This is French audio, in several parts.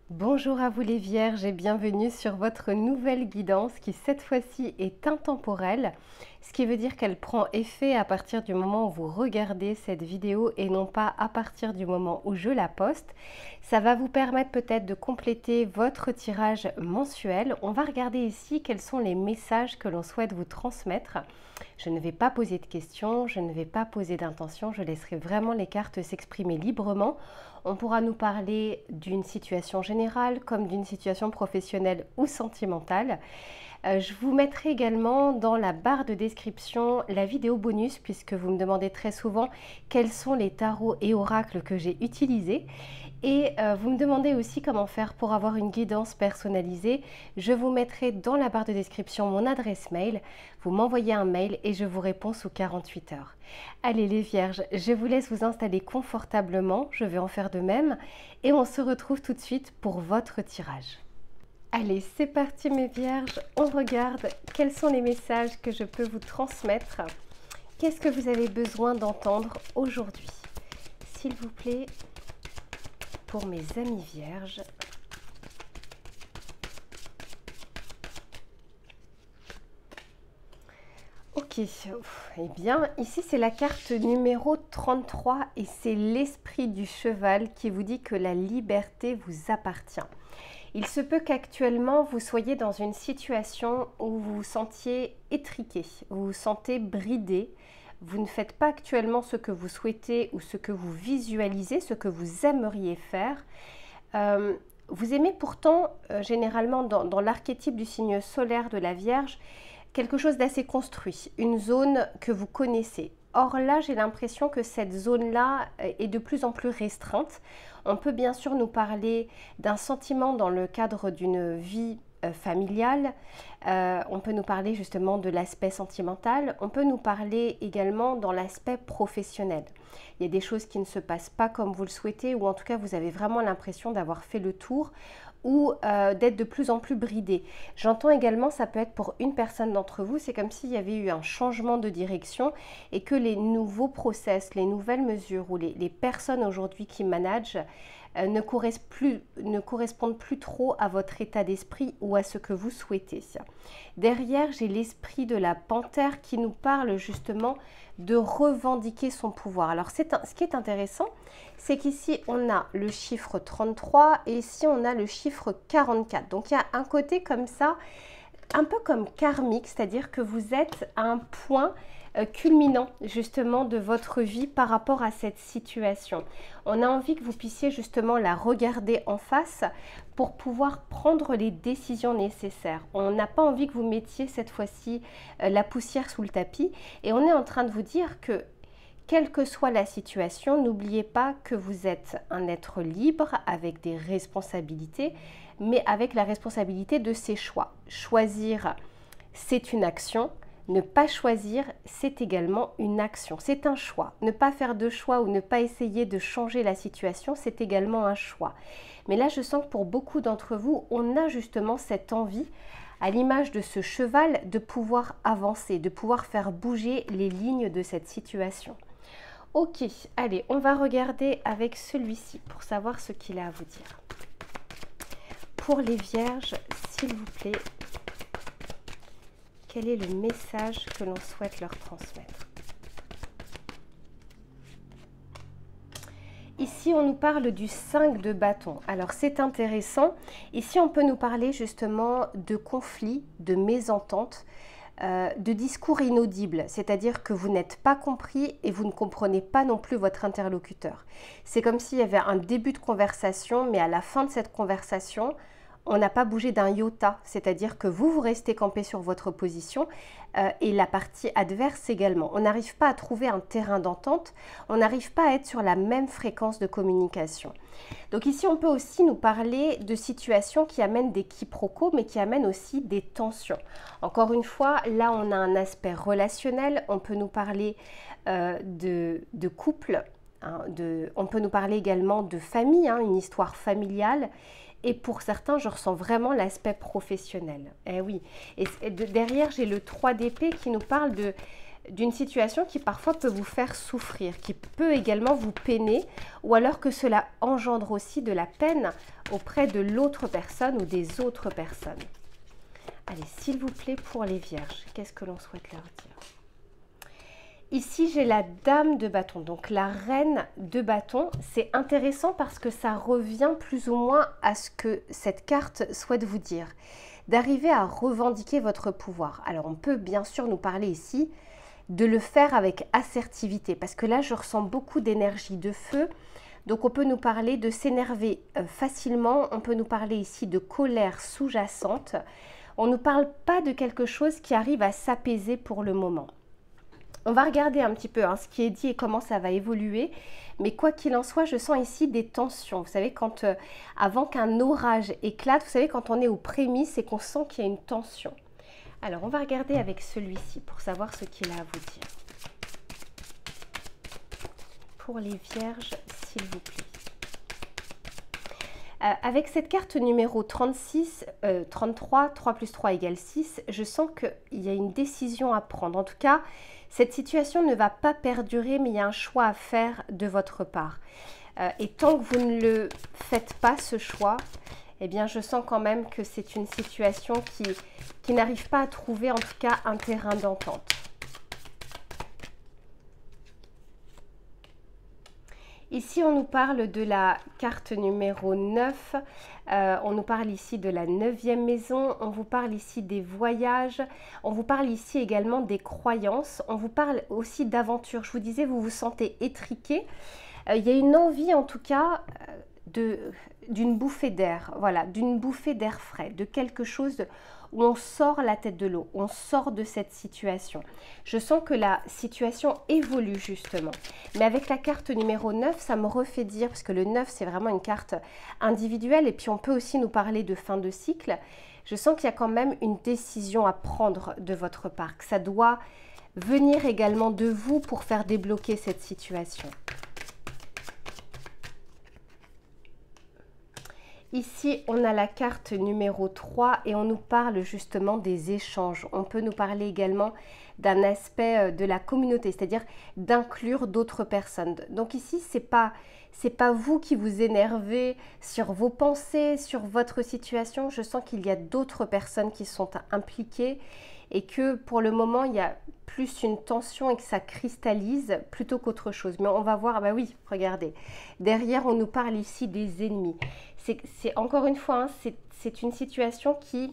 Bonjour à vous les Vierges et bienvenue sur votre nouvelle guidance qui cette fois-ci est intemporelle, ce qui veut dire qu'elle prend effet à partir du moment où vous regardez cette vidéo et non pas à partir du moment où je la poste. Ça va vous permettre peut-être de compléter votre tirage mensuel. On va regarder ici quels sont les messages que l'on souhaite vous transmettre. Je ne vais pas poser de questions, je ne vais pas poser d'intention, je laisserai vraiment les cartes s'exprimer librement. On pourra nous parler d'une situation générale comme d'une situation professionnelle ou sentimentale. Je vous mettrai également dans la barre de description la vidéo bonus puisque vous me demandez très souvent quels sont les tarots et oracles que j'ai utilisés. Et vous me demandez aussi comment faire pour avoir une guidance personnalisée. Je vous mettrai dans la barre de description mon adresse mail. Vous m'envoyez un mail et je vous réponds sous 48 heures. Allez les Vierges, je vous laisse vous installer confortablement. Je vais en faire de même. Et on se retrouve tout de suite pour votre tirage. Allez, c'est parti mes Vierges. On regarde quels sont les messages que je peux vous transmettre. Qu'est-ce que vous avez besoin d'entendre aujourd'hui? S'il vous plaît, pour mes amis vierges. Ok, eh bien ici c'est la carte numéro 33 et c'est l'esprit du cheval qui vous dit que la liberté vous appartient. Il se peut qu'actuellement vous soyez dans une situation où vous vous sentiez étriqué, vous vous sentez bridé. Vous ne faites pas actuellement ce que vous souhaitez ou ce que vous visualisez, ce que vous aimeriez faire. Vous aimez pourtant, généralement dans l'archétype du signe solaire de la Vierge, quelque chose d'assez construit, une zone que vous connaissez. Or là, j'ai l'impression que cette zone-là est de plus en plus restreinte. On peut bien sûr nous parler d'un sentiment dans le cadre d'une vie familiale, on peut nous parler justement de l'aspect sentimental, on peut nous parler également dans l'aspect professionnel. Il y a des choses qui ne se passent pas comme vous le souhaitez ou en tout cas vous avez vraiment l'impression d'avoir fait le tour ou d'être de plus en plus bridé. J'entends également, ça peut être pour une personne d'entre vous, c'est comme s'il y avait eu un changement de direction et que les nouveaux process, les nouvelles mesures ou les personnes aujourd'hui qui managent ne correspondent plus trop à votre état d'esprit ou à ce que vous souhaitez. Derrière, j'ai l'esprit de la panthère qui nous parle justement de revendiquer son pouvoir. Alors, ce qui est intéressant, c'est qu'ici, on a le chiffre 33 et ici, on a le chiffre 44. Donc, il y a un côté comme ça, un peu comme karmique, c'est-à-dire que vous êtes à un point culminant justement de votre vie par rapport à cette situation. On a envie que vous puissiez justement la regarder en face pour pouvoir prendre les décisions nécessaires. On n'a pas envie que vous mettiez cette fois-ci la poussière sous le tapis et on est en train de vous dire que quelle que soit la situation, n'oubliez pas que vous êtes un être libre avec des responsabilités, mais avec la responsabilité de ses choix. Choisir, c'est une action. Ne pas choisir, c'est également une action. C'est un choix. Ne pas faire de choix ou ne pas essayer de changer la situation, c'est également un choix. Mais là, je sens que pour beaucoup d'entre vous, on a justement cette envie, à l'image de ce cheval, de pouvoir avancer, de pouvoir faire bouger les lignes de cette situation. Ok, allez, on va regarder avec celui-ci pour savoir ce qu'il a à vous dire. Pour les Vierges, s'il vous plaît, quel est le message que l'on souhaite leur transmettre? Ici, on nous parle du 5 de bâton. Alors, c'est intéressant. Ici, on peut nous parler justement de conflits, de mésententes, de discours inaudibles, c'est-à-dire que vous n'êtes pas compris et vous ne comprenez pas non plus votre interlocuteur. C'est comme s'il y avait un début de conversation, mais à la fin de cette conversation, on n'a pas bougé d'un iota, c'est-à-dire que vous restez campé sur votre position et la partie adverse également. On n'arrive pas à trouver un terrain d'entente, on n'arrive pas à être sur la même fréquence de communication. Donc ici, on peut aussi nous parler de situations qui amènent des quiproquos, mais qui amènent aussi des tensions. Encore une fois, là, on a un aspect relationnel, on peut nous parler de couple, hein, on peut nous parler également de famille, hein, une histoire familiale. Et pour certains, je ressens vraiment l'aspect professionnel. Eh oui. Et derrière, j'ai le 3 d'épée qui nous parle d'une situation qui parfois peut vous faire souffrir, qui peut également vous peiner, ou alors que cela engendre aussi de la peine auprès de l'autre personne ou des autres personnes. Allez, s'il vous plaît, pour les vierges, qu'est-ce que l'on souhaite leur dire? Ici, j'ai la dame de bâton, donc la reine de bâton. C'est intéressant parce que ça revient plus ou moins à ce que cette carte souhaite vous dire. D'arriver à revendiquer votre pouvoir. Alors, on peut bien sûr nous parler ici de le faire avec assertivité, parce que là, je ressens beaucoup d'énergie de feu. Donc, on peut nous parler de s'énerver facilement. On peut nous parler ici de colère sous-jacente. On ne nous parle pas de quelque chose qui arrive à s'apaiser pour le moment. On va regarder un petit peu ce qui est dit et comment ça va évoluer. Mais quoi qu'il en soit, je sens ici des tensions. Vous savez, quand avant qu'un orage éclate, vous savez, quand on est aux prémices et qu'on sent qu'il y a une tension. Alors, on va regarder avec celui-ci pour savoir ce qu'il a à vous dire. Pour les vierges, s'il vous plaît. Avec cette carte numéro 36, 33, 3 plus 3 égale 6, je sens qu'il y a une décision à prendre. En tout cas, cette situation ne va pas perdurer, mais il y a un choix à faire de votre part. Et tant que vous ne le faites pas, ce choix, eh bien, je sens quand même que c'est une situation qui n'arrive pas à trouver, en tout cas, un terrain d'entente. Ici, on nous parle de la carte numéro 9, on nous parle ici de la 9e maison, on vous parle ici des voyages, on vous parle ici également des croyances, on vous parle aussi d'aventure. Je vous disais, vous vous sentez étriqué, il y a une envie en tout cas d'une bouffée d'air, voilà, d'une bouffée d'air frais, de quelque chose où on sort la tête de l'eau, on sort de cette situation. Je sens que la situation évolue justement. Mais avec la carte numéro 9, ça me refait dire, parce que le 9, c'est vraiment une carte individuelle, et puis on peut aussi nous parler de fin de cycle. Je sens qu'il y a quand même une décision à prendre de votre part, que ça doit venir également de vous pour faire débloquer cette situation. Ici, on a la carte numéro 3 et on nous parle justement des échanges. On peut nous parler également d'un aspect de la communauté, c'est-à-dire d'inclure d'autres personnes. Donc ici, c'est pas vous qui vous énervez sur vos pensées, sur votre situation. Je sens qu'il y a d'autres personnes qui sont impliquées et que pour le moment, il y a plus une tension et que ça cristallise plutôt qu'autre chose. Mais on va voir, ah bah oui, regardez. Derrière, on nous parle ici des ennemis. C'est encore une fois, c'est une situation qui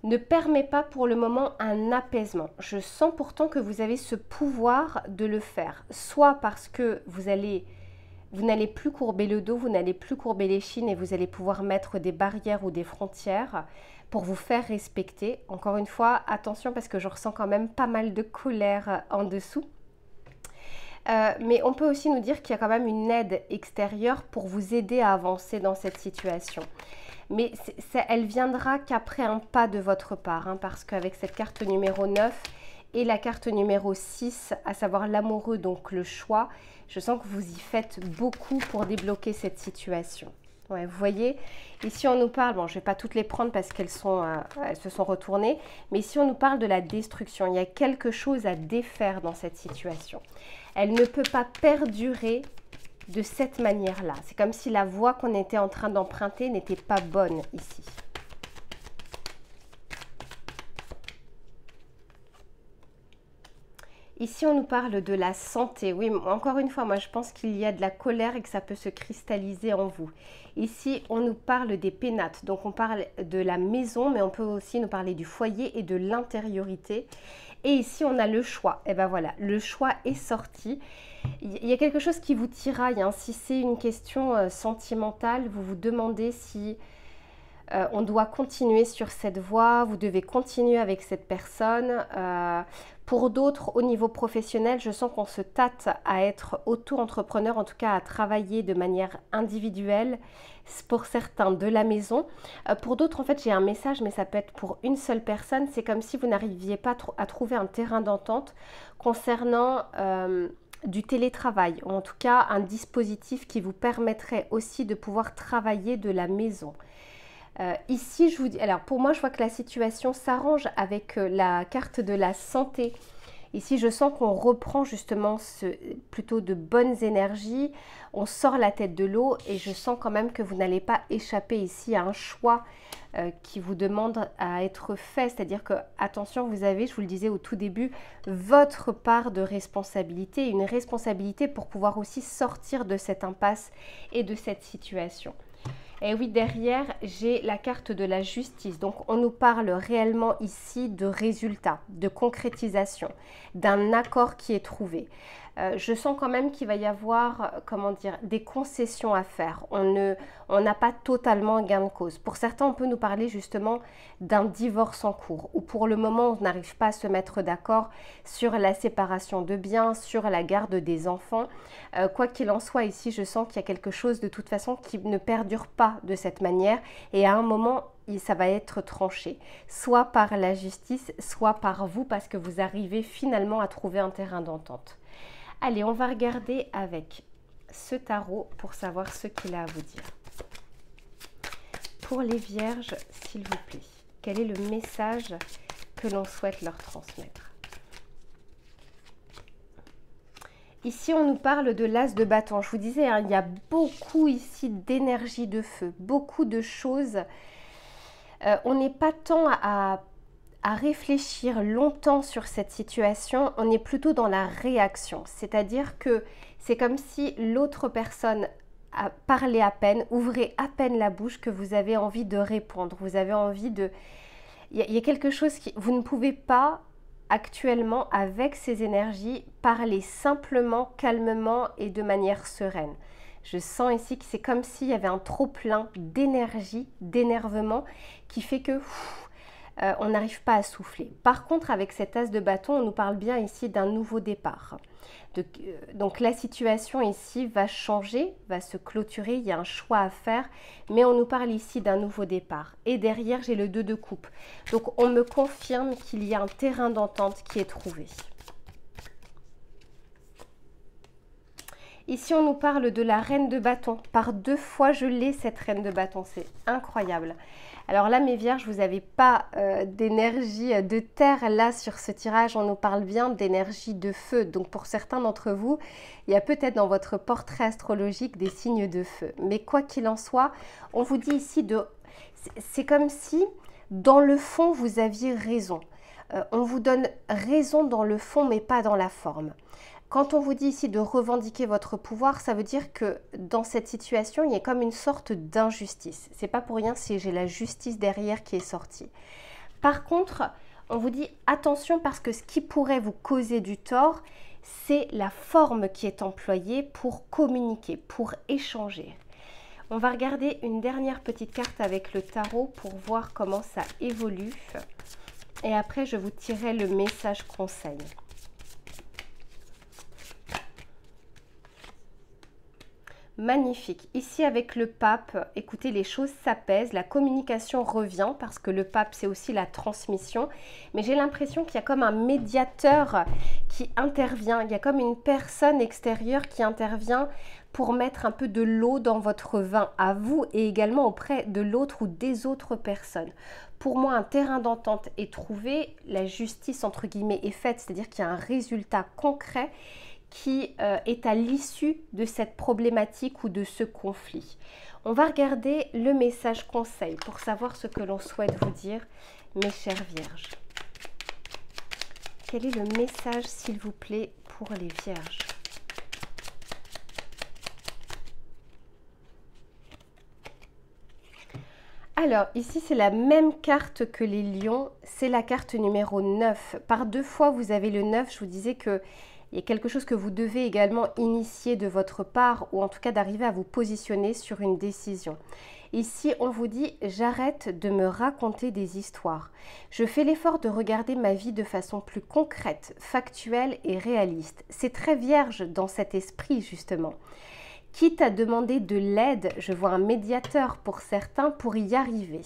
ne permet pas pour le moment un apaisement. Je sens pourtant que vous avez ce pouvoir de le faire, soit parce que vous n'allez plus courber le dos, vous n'allez plus courber les chines et vous allez pouvoir mettre des barrières ou des frontières pour vous faire respecter. Encore une fois, attention parce que je ressens quand même pas mal de colère en dessous. Mais on peut aussi nous dire qu'il y a quand même une aide extérieure pour vous aider à avancer dans cette situation. Mais elle viendra qu'après un pas de votre part, parce qu'avec cette carte numéro 9 et la carte numéro 6, à savoir l'amoureux, donc le choix, je sens que vous y faites beaucoup pour débloquer cette situation. Ouais, vous voyez, ici on nous parle, bon je ne vais pas toutes les prendre parce qu'elles se sont retournées, mais ici on nous parle de la destruction. Il y a quelque chose à défaire dans cette situation. Elle ne peut pas perdurer de cette manière-là. C'est comme si la voie qu'on était en train d'emprunter n'était pas bonne ici. Ici, on nous parle de la santé. Oui, encore une fois, moi, je pense qu'il y a de la colère et que ça peut se cristalliser en vous. Ici, on nous parle des pénates. Donc, on parle de la maison, mais on peut aussi nous parler du foyer et de l'intériorité. Et ici, on a le choix. Et bien voilà, le choix est sorti. Il y a quelque chose qui vous tiraille. Si c'est une question sentimentale, vous vous demandez si on doit continuer sur cette voie, vous devez continuer avec cette personne. Pour d'autres, au niveau professionnel, je sens qu'on se tâte à être auto-entrepreneur, en tout cas à travailler de manière individuelle, pour certains de la maison. Pour d'autres, en fait, j'ai un message, mais ça peut être pour une seule personne. C'est comme si vous n'arriviez pas à trouver un terrain d'entente concernant du télétravail, ou en tout cas un dispositif qui vous permettrait aussi de pouvoir travailler de la maison. Ici, je vous dis, alors pour moi, je vois que la situation s'arrange avec la carte de la santé. Ici, je sens qu'on reprend justement plutôt de bonnes énergies, on sort la tête de l'eau et je sens quand même que vous n'allez pas échapper ici à un choix qui vous demande à être fait. C'est-à-dire que, attention, vous avez, je vous le disais au tout début, votre part de responsabilité, une responsabilité pour pouvoir aussi sortir de cette impasse et de cette situation. Et oui, derrière, j'ai la carte de la justice. Donc, on nous parle réellement ici de résultats, de concrétisation, d'un accord qui est trouvé. Je sens quand même qu'il va y avoir, comment dire, des concessions à faire. On n'a pas totalement gain de cause. Pour certains, on peut nous parler justement d'un divorce en cours, où pour le moment, on n'arrive pas à se mettre d'accord sur la séparation de biens, sur la garde des enfants. Quoi qu'il en soit, ici, je sens qu'il y a quelque chose de toute façon qui ne perdure pas de cette manière. Et à un moment, ça va être tranché, soit par la justice, soit par vous, parce que vous arrivez finalement à trouver un terrain d'entente. Allez, on va regarder avec ce tarot pour savoir ce qu'il a à vous dire. Pour les vierges, s'il vous plaît, quel est le message que l'on souhaite leur transmettre? Ici, on nous parle de l'as de bâton. Je vous disais, hein, il y a beaucoup ici d'énergie de feu, beaucoup de choses. On n'est pas tant à réfléchir longtemps sur cette situation, on est plutôt dans la réaction. C'est-à-dire que c'est comme si l'autre personne a parlé à peine, ouvrait à peine la bouche, que vous avez envie de répondre. Vous avez envie de... Il y a quelque chose qui... Vous ne pouvez pas actuellement, avec ces énergies, parler simplement, calmement et de manière sereine. Je sens ici que c'est comme s'il y avait un trop-plein d'énergie, d'énervement, qui fait que... on n'arrive pas à souffler. Par contre, avec cet as de bâton, on nous parle bien ici d'un nouveau départ. Donc la situation ici va changer, va se clôturer, il y a un choix à faire, mais on nous parle ici d'un nouveau départ. Et derrière, j'ai le 2 de coupe. Donc on me confirme qu'il y a un terrain d'entente qui est trouvé. Ici, on nous parle de la reine de bâton. Par 2 fois, je l'ai, cette reine de bâton. C'est incroyable. Alors là, mes vierges, vous n'avez pas d'énergie de terre là sur ce tirage. On nous parle bien d'énergie de feu. Donc pour certains d'entre vous, il y a peut-être dans votre portrait astrologique des signes de feu. Mais quoi qu'il en soit, on vous dit ici de... C'est comme si, dans le fond, vous aviez raison. On vous donne raison dans le fond, mais pas dans la forme. Quand on vous dit ici de revendiquer votre pouvoir, ça veut dire que dans cette situation, il y a comme une sorte d'injustice. C'est pas pour rien si j'ai la justice derrière qui est sortie. Par contre, on vous dit attention parce que ce qui pourrait vous causer du tort, c'est la forme qui est employée pour communiquer, pour échanger. On va regarder une dernière petite carte avec le tarot pour voir comment ça évolue. Et après, je vous tirerai le message conseil. Magnifique. Ici avec le pape, écoutez, les choses s'apaisent, la communication revient parce que le pape c'est aussi la transmission. Mais j'ai l'impression qu'il y a comme un médiateur qui intervient, il y a comme une personne extérieure qui intervient pour mettre un peu de l'eau dans votre vin à vous et également auprès de l'autre ou des autres personnes. Pour moi, un terrain d'entente est trouvé, la justice entre guillemets est faite, c'est-à-dire qu'il y a un résultat concret qui est à l'issue de cette problématique ou de ce conflit. On va regarder le message conseil pour savoir ce que l'on souhaite vous dire, mes chères vierges. Quel est le message, s'il vous plaît, pour les vierges? Alors, ici, c'est la même carte que les lions, c'est la carte numéro 9. Par 2 fois, vous avez le 9, je vous disais que il y a quelque chose que vous devez également initier de votre part ou en tout cas d'arriver à vous positionner sur une décision. Ici, on vous dit « J'arrête de me raconter des histoires. Je fais l'effort de regarder ma vie de façon plus concrète, factuelle et réaliste. » C'est très vierge dans cet esprit justement. Quitte à demander de l'aide, je vois un médiateur pour certains pour y arriver.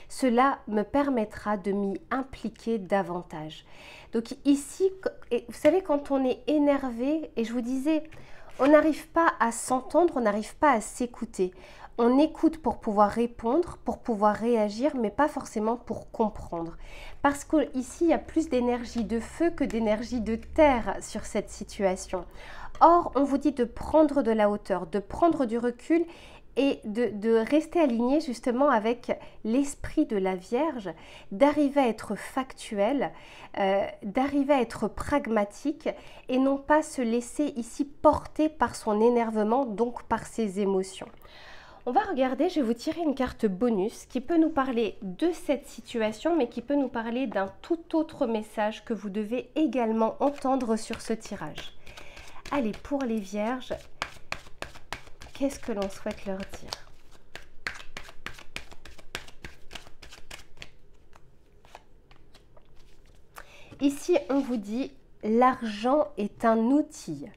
Cela me permettra de m'y impliquer davantage. Donc ici, vous savez, quand on est énervé, et je vous disais, on n'arrive pas à s'entendre, on n'arrive pas à s'écouter. On écoute pour pouvoir répondre, pour pouvoir réagir, mais pas forcément pour comprendre. Parce qu'ici, il y a plus d'énergie de feu que d'énergie de terre sur cette situation. Or, on vous dit de prendre de la hauteur, de prendre du recul et de rester aligné justement avec l'esprit de la Vierge, d'arriver à être factuel, d'arriver à être pragmatique et non pas se laisser ici porter par son énervement, donc par ses émotions. On va regarder, je vais vous tirer une carte bonus qui peut nous parler de cette situation, mais qui peut nous parler d'un tout autre message que vous devez également entendre sur ce tirage. Allez, pour les Vierges, qu'est-ce que l'on souhaite leur dire? Ici, on vous dit l'argent est un outil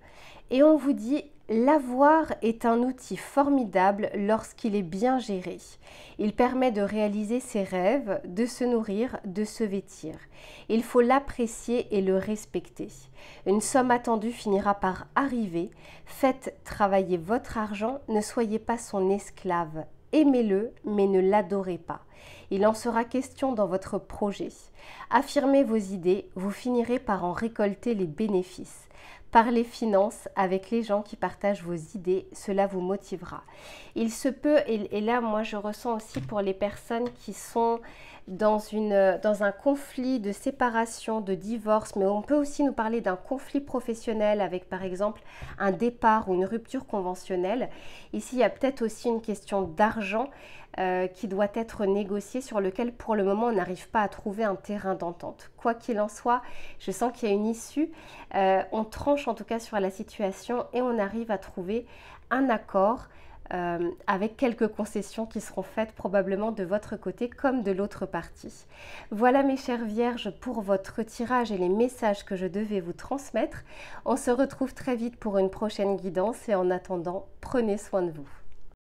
et on vous dit l'avoir est un outil formidable lorsqu'il est bien géré. Il permet de réaliser ses rêves, de se nourrir, de se vêtir. Il faut l'apprécier et le respecter. Une somme attendue finira par arriver. Faites travailler votre argent, ne soyez pas son esclave. Aimez-le, mais ne l'adorez pas. Il en sera question dans votre projet. Affirmez vos idées, vous finirez par en récolter les bénéfices. Parlez finances avec les gens qui partagent vos idées, cela vous motivera. Il se peut, et là moi je ressens aussi pour les personnes qui sont dans un conflit de séparation, de divorce, mais on peut aussi nous parler d'un conflit professionnel avec par exemple un départ ou une rupture conventionnelle. Ici il y a peut-être aussi une question d'argent qui doit être négocié, sur lequel pour le moment on n'arrive pas à trouver un terrain d'entente. Quoi qu'il en soit, je sens qu'il y a une issue, on tranche en tout cas sur la situation et on arrive à trouver un accord avec quelques concessions qui seront faites probablement de votre côté comme de l'autre partie. Voilà mes chères Vierges pour votre tirage et les messages que je devais vous transmettre. On se retrouve très vite pour une prochaine guidance et en attendant, prenez soin de vous.